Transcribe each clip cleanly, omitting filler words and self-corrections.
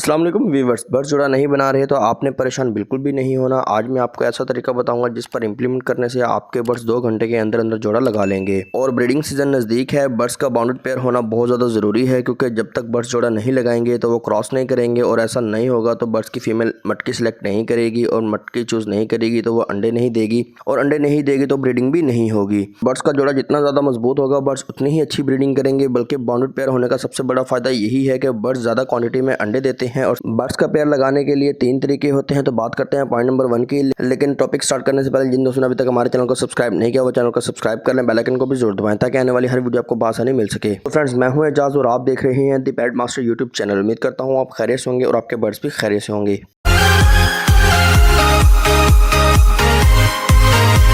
अस्सलाम वालेकुम viewers, birds जोड़ा नहीं बना रहे तो आपने परेशान बिल्कुल भी नहीं होना। आज मैं आपको ऐसा तरीका बताऊंगा जिस पर इम्प्लीमेंट करने से आपके बर्ड्स 2 घंटे के अंदर अंदर जोड़ा लगा लेंगे। और ब्रीडिंग सीजन नज़दीक है, बर्ड्स का बाउंडेड पेयर होना बहुत ज़्यादा ज़रूरी है क्योंकि जब तक बर्ड्स जोड़ा नहीं लगाएंगे तो वो क्रॉस नहीं करेंगे और ऐसा नहीं होगा तो बर्ड्स की फीमेल मटकी सेलेक्ट नहीं करेगी और मटकी चूज़ नहीं करेगी तो वो अंडे नहीं देगी और अंडे नहीं देगी तो ब्रीडिंग भी नहीं होगी। बर्ड्स का जोड़ा जितना ज़्यादा मजबूत होगा बर्ड्स उतनी ही अच्छी ब्रीडिंग करेंगे। बल्कि बाउंडेड पेयर होने का सबसे बड़ा फ़ायदा यही है कि बर्ड्स ज़्यादा क्वांटिटी में अंडे देते हैं। और बर्ड्स का पेयर लगाने के लिए 3 तरीके होते हैं, तो बात करते हैं पॉइंट नंबर 1 की। लेकिन टॉपिक स्टार्ट करने से पहले जिन दोस्तों ने अभी तक हमारे चैनल को सब्सक्राइब नहीं किया वो चैनल को सब्सक्राइब कर लें, बेल आइकन को भी जरूर दबाएं ताकि आने वाली हर वीडियो आपको आसानी मिल सके। तो फ्रेंड्स, मैं हूं एजाज और आप देख रहे हैं the pet master YouTube channel. उम्मीद करता हूं आप खैरियत से होंगे और आपके बर्ड्स भी खैरियत से होंगे।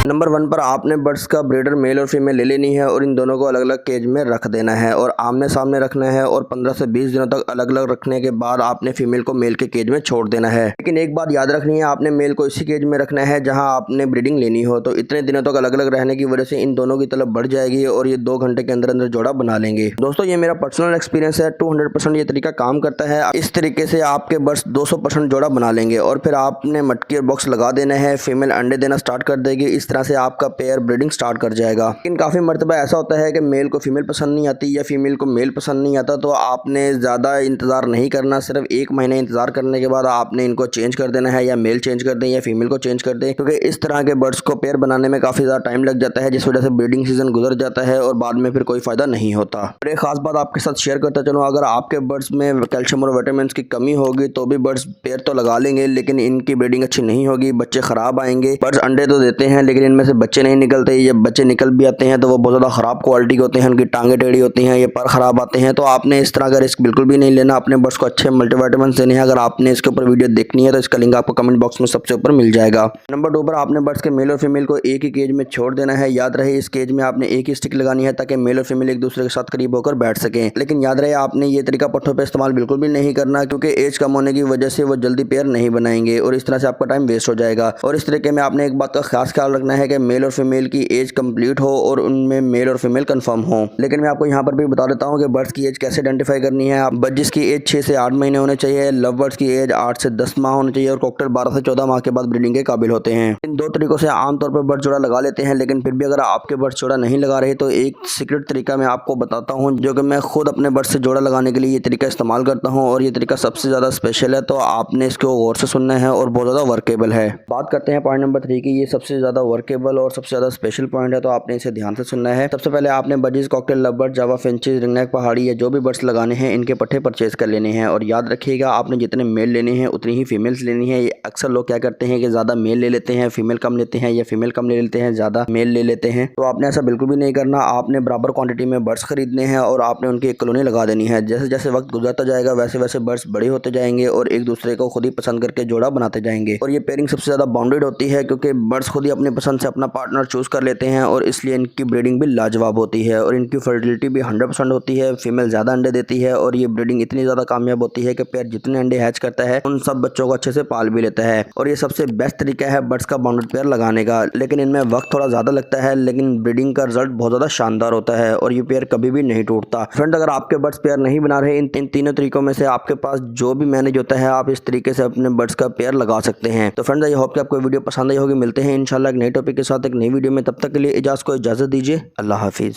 नंबर 1 पर आपने बर्ड्स का ब्रीडर मेल और फीमेल ले लेनी है और इन दोनों को अलग अलग केज में रख देना है और आमने सामने रखना है। और 15 से 20 दिनों तक अलग अलग रखने के बाद आपने फीमेल को मेल के केज में छोड़ देना है। लेकिन एक बात याद रखनी है, आपने मेल को इसी केज में रखना है जहां आपने ब्रीडिंग लेनी हो। तो इतने दिनों तक अलग अलग रहने की वजह से इन दोनों की तलब बढ़ जाएगी और ये 2 घंटे के अंदर अंदर जोड़ा बना लेंगे। दोस्तों, ये मेरा पर्सनल एक्सपीरियंस है, 200% ये तरीका काम करता है। इस तरीके से आपके बर्ड्स 200% जोड़ा बना लेंगे और फिर आपने मटकी और बॉक्स लगा देना है। फीमेल अंडे देना स्टार्ट कर देगी। इस तरह से आपका पेयर ब्रीडिंग स्टार्ट कर जाएगा। लेकिन काफी मर्तबा ऐसा होता है कि मेल को फीमेल पसंद नहीं आती या फीमेल को मेल पसंद नहीं आता, तो आपने ज्यादा इंतजार नहीं करना। सिर्फ 1 महीने इंतजार करने के बाद आपने इनको चेंज कर देना है, या मेल चेंज कर दें या फीमेल को चेंज कर दें, क्योंकि इस तरह के बर्ड्स को पेयर बनाने में काफी ज्यादा टाइम लग जाता है जिस वजह से ब्रीडिंग सीजन गुजर जाता है और बाद में फिर कोई फायदा नहीं होता। और एक खास बात आपके साथ शेयर करता चलूँ, अगर आपके बर्ड्स में कैल्शियम और विटामिन की कमी होगी तो भी बर्ड्स पेयर तो लगा लेंगे लेकिन इनकी ब्रीडिंग अच्छी नहीं होगी, बच्चे खराब आएंगे। बर्ड्स अंडे तो देते हैं लेकिन इनमें से बच्चे नहीं निकलते। जब बच्चे निकल भी आते हैं तो वो बहुत ज़्यादा ख़राब क्वालिटी के होते हैं, उनकी टांगें टेढ़ी होती हैं, ये पर ख़राब आते हैं। तो आपने इस तरह का रिस्क बिल्कुल भी नहीं लेना। अपने बर्ड्स को अच्छे मल्टीविटामिन देने हैं। अगर आपने इसके ऊपर वीडियो देखनी है तो इसका लिंक आपको कमेंट बॉक्स में सबसे ऊपर मिल जाएगा। नंबर 2 पर आपने बर्ड्स के मेल और फीमेल को एक ही केज में छोड़ देना है। याद रहे, इस केज में आपने एक ही स्टिक लगानी है ताकि मेल और फीमेल एक दूसरे के साथ करीब होकर बैठ सकें। लेकिन याद रहे, आपने ये तरीका पट्ठों पर इस्तेमाल बिल्कुल भी नहीं करना क्योंकि एज कम होने की वजह से वो जल्दी पेयर नहीं बनाएंगे और इस तरह से आपका टाइम वेस्ट हो जाएगा। और इस तरीके में आपने एक बात का खास ख्याल रखना है कि मेल और फीमेल की एज कंप्लीट हो और उनमें मेल और फीमेल कंफर्म हो। लेकिन मैं आपको यहाँ पर भी बता देता हूँ कि बर्ड्स की एज कैसे आइडेंटिफाई करनी है। बर्ड्स की एज 6 से 8 महीने होने चाहिए, लव बर्ड्स की एज 8 से 10 माह होनी चाहिए और कॉकटेल 12 से 14 माह के बाद ब्रीडिंग के काबिल होते हैं। इन 2 तरीकों से आमतौर पर बर्ड जोड़ा लगा लेते हैं। लेकिन फिर भी अगर आपके बर्ड्स जोड़ा नहीं लगा रहे तो एक सीक्रेट तरीका मैं आपको बताता हूँ जो कि मैं खुद अपने बर्ड्स से जोड़ा लगाने के लिए ये तरीका इस्तेमाल करता हूँ और ये तरीका सबसे ज़्यादा स्पेशल है। तो आपने इसको गौर से सुनना है और बहुत ज़्यादा वर्केबल है। बात करते हैं पॉइंट नंबर 3 की। ये सबसे ज़्यादा वर्केबल और सबसे ज़्यादा स्पेशल पॉइंट है, तो आपने इसे ध्यान से सुनना है। सबसे पहले आपने बजीज, कॉकटेल, लवबर्ड, जावा फिंचेस, रिंगनेक पहाड़ी या जो भी बर्ड्स लगाने हैं इनके पट्टे परचेज कर लेने हैं। और याद रखिएगा, आपने जितने मेल लेने हैं उतनी ही फीमेल्स लेनी है। ये अक्सर लोग क्या करते हैं कि ज़्यादा मेल ले लेते हैं, फीमेल कम लेते हैं, या फीमेल कम ले लेते हैं, ज़्यादा मेल ले लेते हैं। तो आपने ऐसा बिल्कुल भी नहीं करना। आपने बराबर क्वांटिटी में बर्ड्स खरीदने हैं और आपने उनकी एक कॉलोनी लगा देनी है। जैसे जैसे वक्त गुजरता जाएगा वैसे वैसे बर्ड्स बड़े होते जाएंगे और एक दूसरे को खुद ही पसंद करके जोड़ा बनाते जाएंगे। और ये पेयरिंग सबसे ज़्यादा बाउंडेड होती है क्योंकि बर्ड्स खुद ही अपनी पसंद से अपना पार्टनर चूज़ कर लेते हैं और इसलिए इनकी ब्रीडिंग भी लाजवाब होती है और इनकी फर्टिलिटी भी 100% होती है। फीमेल ज़्यादा अंडे देती है और ये ब्रीडिंग इतनी ज़्यादा कामयाब होती है कि पेयर जितने अंडे हैच करता है उन सब बच्चों को अच्छे से पाल भी लेता है। और ये सबसे बेस्ट तरीका है बर्ड्स का बाउंडेड पेयर लगाने का। लेकिन इनमें वक्त थोड़ा ज़्यादा लगता है लेकिन ब्रीडिंग का रिजल्ट बहुत ज़्यादा शानदार होता है और ये पेयर कभी भी नहीं टूटता। फ्रेंड, अगर आपके बर्ड्स पेयर नहीं बना रहे, इन तीनों तरीकों में से आपके पास जो भी मैनेज होता है आप इस तरीके से अपने बर्ड्स का पेयर लगा सकते हैं। तो फ्रेंड्स, आई होप कि आपको वीडियो पसंद आई होगी। मिलते हैं इंशाल्लाह एक नई टॉपिक के साथ एक नई वीडियो में। तब तक के लिए इजाज़त दीजिए। अल्लाह हाफिज़।